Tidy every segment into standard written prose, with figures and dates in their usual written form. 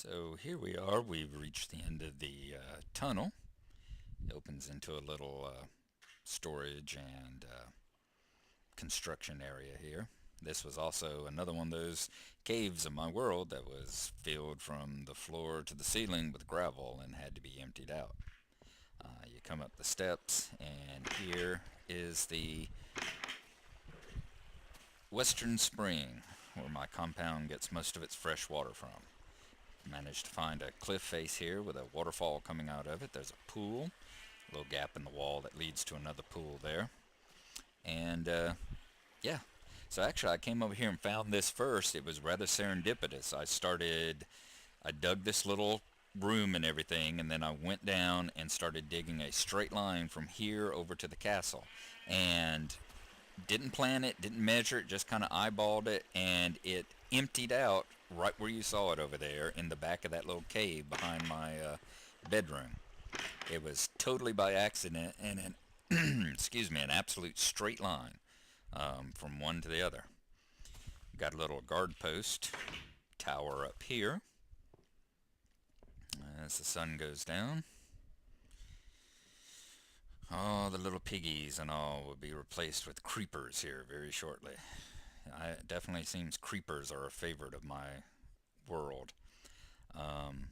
So here we are. We've reached the end of the tunnel. It opens into a little storage and construction area here. This was also another one of those caves in my world that was filled from the floor to the ceiling with gravel and had to be emptied out. You come up the steps, and here is the western spring where my compound gets most of its fresh water from. Managed to find a cliff face here with a waterfall coming out of it. There's a pool, a little gap in the wall that leads to another pool there. And yeah, so actually I came over here and found this first. It was rather serendipitous. I dug this little room and everything, and then I went down and started digging a straight line from here over to the castle. And didn't plan it, didn't measure it, just kind of eyeballed it, and it emptied out right where you saw it over there in the back of that little cave behind my bedroom. It was totally by accident and an excuse me, an absolute straight line from one to the other. Got a little guard post tower up here as the sun goes down. Oh, the little piggies and all will be replaced with creepers here very shortly. It definitely seems creepers are a favorite of my world. Um,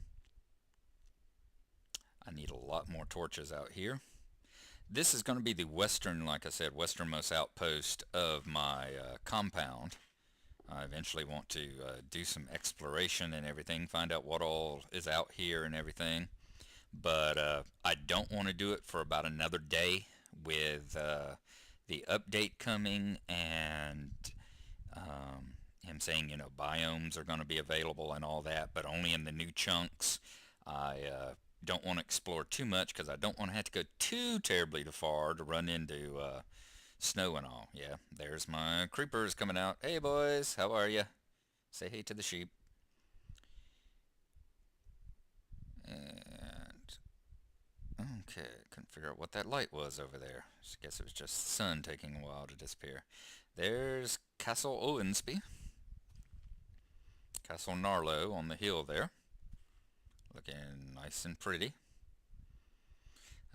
I need a lot more torches out here. This is going to be the western, like I said, westernmost outpost of my compound. I eventually want to do some exploration and everything, find out what all is out here and everything. But I don't want to do it for about another day with the update coming and him saying, biomes are going to be available and all that, but only in the new chunks. I don't want to explore too much because I don't want to have to go too terribly far to run into snow and all. Yeah, there's my creepers coming out. Hey boys, how are you? Say hey to the sheep. And okay, couldn't figure out what that light was over there. I guess it was just the sun taking a while to disappear. There's Castle Owensby. Castle Gnarlo on the hill there. Looking nice and pretty.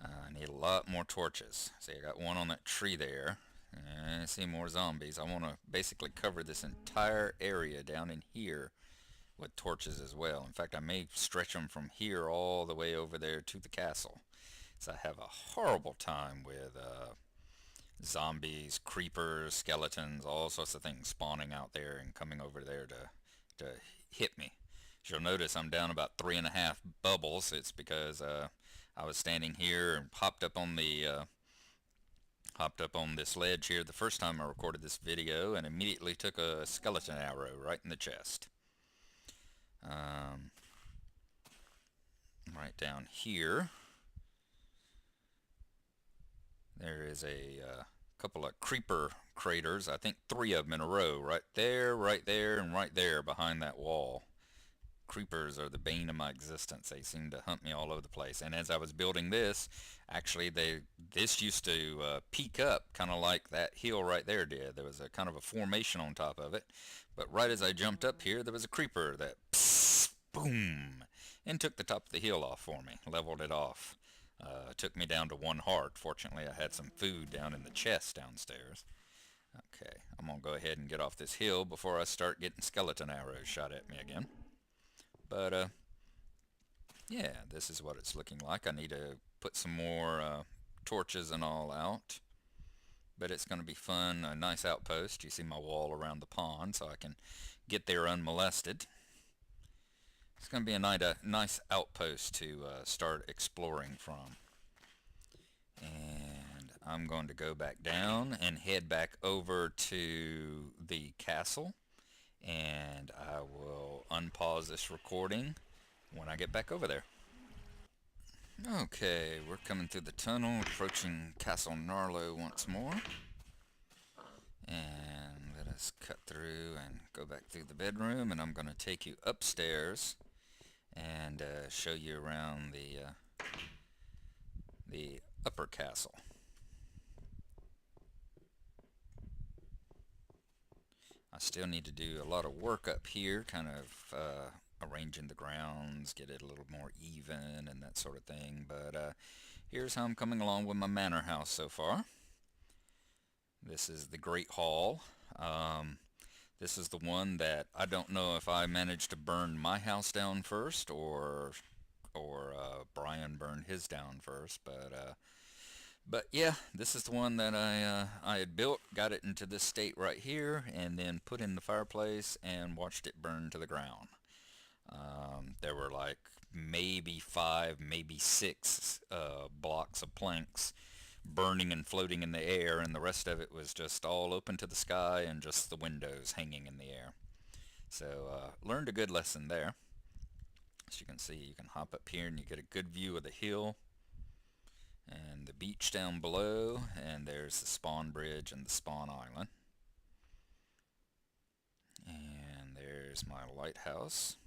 I need a lot more torches. See, I got one on that tree there. I see more zombies. I want to basically cover this entire area down in here with torches as well. In fact, I may stretch them from here all the way over there to the castle. So I have a horrible time with zombies, creepers, skeletons, all sorts of things spawning out there and coming over there to hit me. As you'll notice, I'm down about 3.5 bubbles. It's because I was standing here and hopped up on this ledge here the first time I recorded this video and immediately took a skeleton arrow right in the chest. Right down here, there is a couple of creeper craters. I think 3 of them in a row, right there, and right there behind that wall. Creepers are the bane of my existence. They seem to hunt me all over the place. And as I was building this, actually this used to peak up kind of like that hill right there did. There was a kind of a formation on top of it. But right as I jumped up here, there was a creeper that psst, boom, and took the top of the hill off for me, leveled it off. Took me down to 1 heart. Fortunately, I had some food down in the chest downstairs. Okay, I'm going to go ahead and get off this hill before I start getting skeleton arrows shot at me again. But, yeah, this is what it's looking like. I need to put some more torches and all out. But it's going to be fun. A nice outpost. You see my wall around the pond, so I can get there unmolested. It's going to be a nice outpost to start exploring from. And I'm going to go back down and head back over to the castle. And I will unpause this recording when I get back over there. Okay, we're coming through the tunnel, approaching Castle Gnarlo once more. And let us cut through and go back through the bedroom, and I'm going to take you upstairs and show you around the upper castle. I still need to do a lot of work up here, kind of arranging the grounds, get it a little more even and that sort of thing. But here's how I'm coming along with my manor house so far. This is the Great Hall. Um, this is the one that I don't know if I managed to burn my house down first or Brian burned his down first, but yeah, this is the one that I had built, got it into this state right here, and then put in the fireplace and watched it burn to the ground. There were like maybe five, maybe six blocks of planks burning and floating in the air, and the rest of it was just all open to the sky and just the windows hanging in the air. So learned a good lesson there. As you can see, you can hop up here and you get a good view of the hill and the beach down below, and there's the spawn bridge and the spawn island. And there's my lighthouse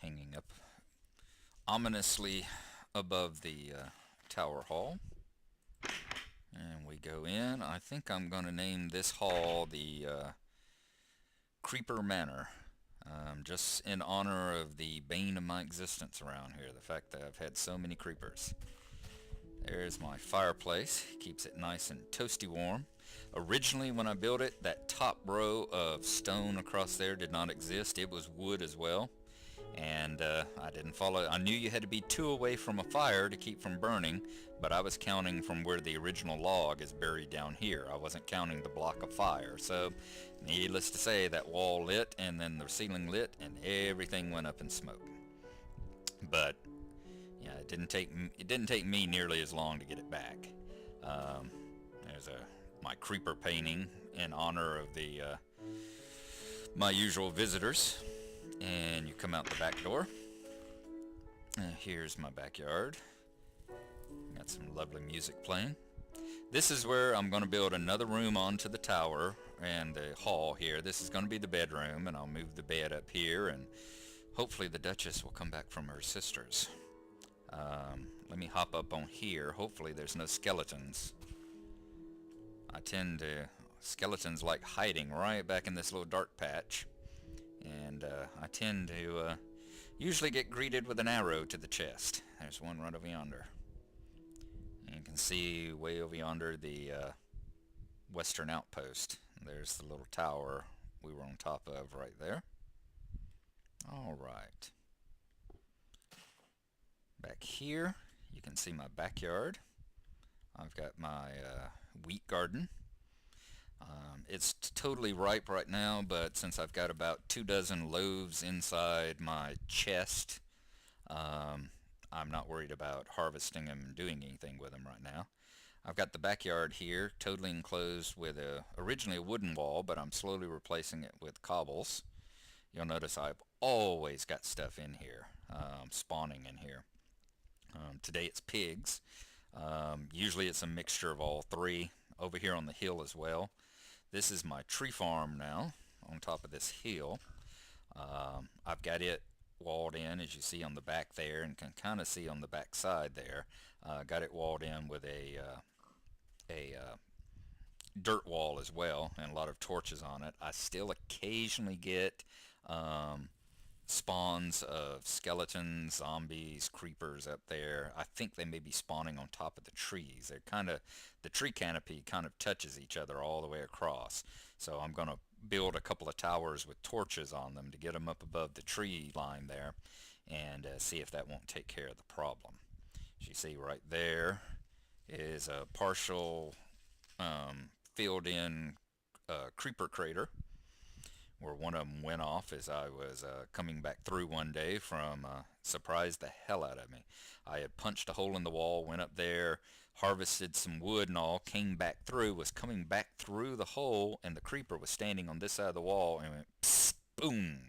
hanging up ominously above the tower hall. And we go in. I think I'm going to name this hall the Creeper Manor. Just in honor of the bane of my existence around here, the fact that I've had so many creepers. There's my fireplace, keeps it nice and toasty warm. Originally when I built it, that top row of stone across there did not exist. It was wood as well. And I didn't follow. I knew you had to be 2 away from a fire to keep from burning, but I was counting from where the original log is buried down here. I wasn't counting the block of fire. So needless to say, that wall lit, and then the ceiling lit, and everything went up in smoke. But yeah, it didn't take me nearly as long to get it back. There's my creeper painting in honor of the my usual visitors. And you come out the back door. Here's my backyard. Got some lovely music playing. This is where I'm going to build another room onto the tower and the hall here. This is going to be the bedroom, and I'll move the bed up here, and hopefully the Duchess will come back from her sisters. Let me hop up on here. Hopefully there's no skeletons. Skeletons like hiding right back in this little dark patch. And I tend to usually get greeted with an arrow to the chest. There's one right over yonder. And you can see way over yonder the western outpost. There's the little tower we were on top of right there. Alright. Back here, you can see my backyard. I've got my wheat garden. It's totally ripe right now, but since I've got about 24 loaves inside my chest, I'm not worried about harvesting them and doing anything with them right now. I've got the backyard here totally enclosed with originally a wooden wall, but I'm slowly replacing it with cobbles. You'll notice I've always got stuff in here, spawning in here. Today it's pigs. Usually it's a mixture of all three. Over here on the hill as well. This is my tree farm now on top of this hill. I've got it walled in, as you see on the back there, and can kind of see on the back side there. Got it walled in with a dirt wall as well, and a lot of torches on it. I still occasionally get spawns of skeletons, zombies, creepers up there. I think they may be spawning on top of the trees. The tree canopy kind of touches each other all the way across. So I'm going to build a couple of towers with torches on them to get them up above the tree line there, and see if that won't take care of the problem. As you see right there is a partial filled in creeper crater, where one of them went off as I was coming back through one day from surprised the hell out of me. I had punched a hole in the wall, went up there, harvested some wood and all, came back through, was coming back through the hole, and the creeper was standing on this side of the wall, and went psst, boom.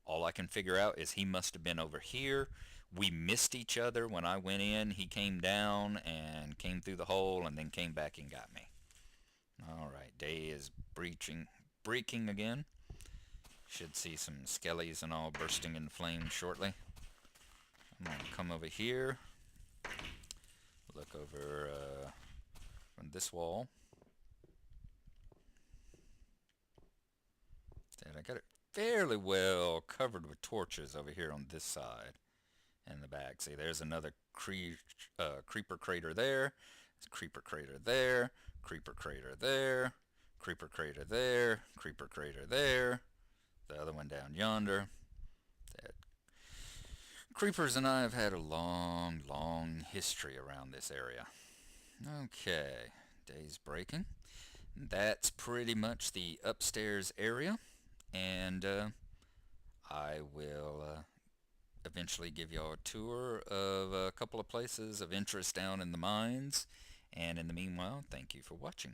All I can figure out is he must have been over here. We missed each other. When I went in, he came down and came through the hole and then came back and got me. Alright, day is breaking again. Should see some skellies and all bursting into flames shortly. I'm going to come over here, look over from this wall. I got it fairly well covered with torches over here on this side and the back. See, there's another creeper crater there, creeper crater there, creeper crater there, creeper crater there, creeper crater there, the other one down yonder. That creepers and I have had a long, long history around this area. Okay, day's breaking. That's pretty much the upstairs area, and I will eventually give y'all a tour of a couple of places of interest down in the mines. And in the meanwhile, thank you for watching.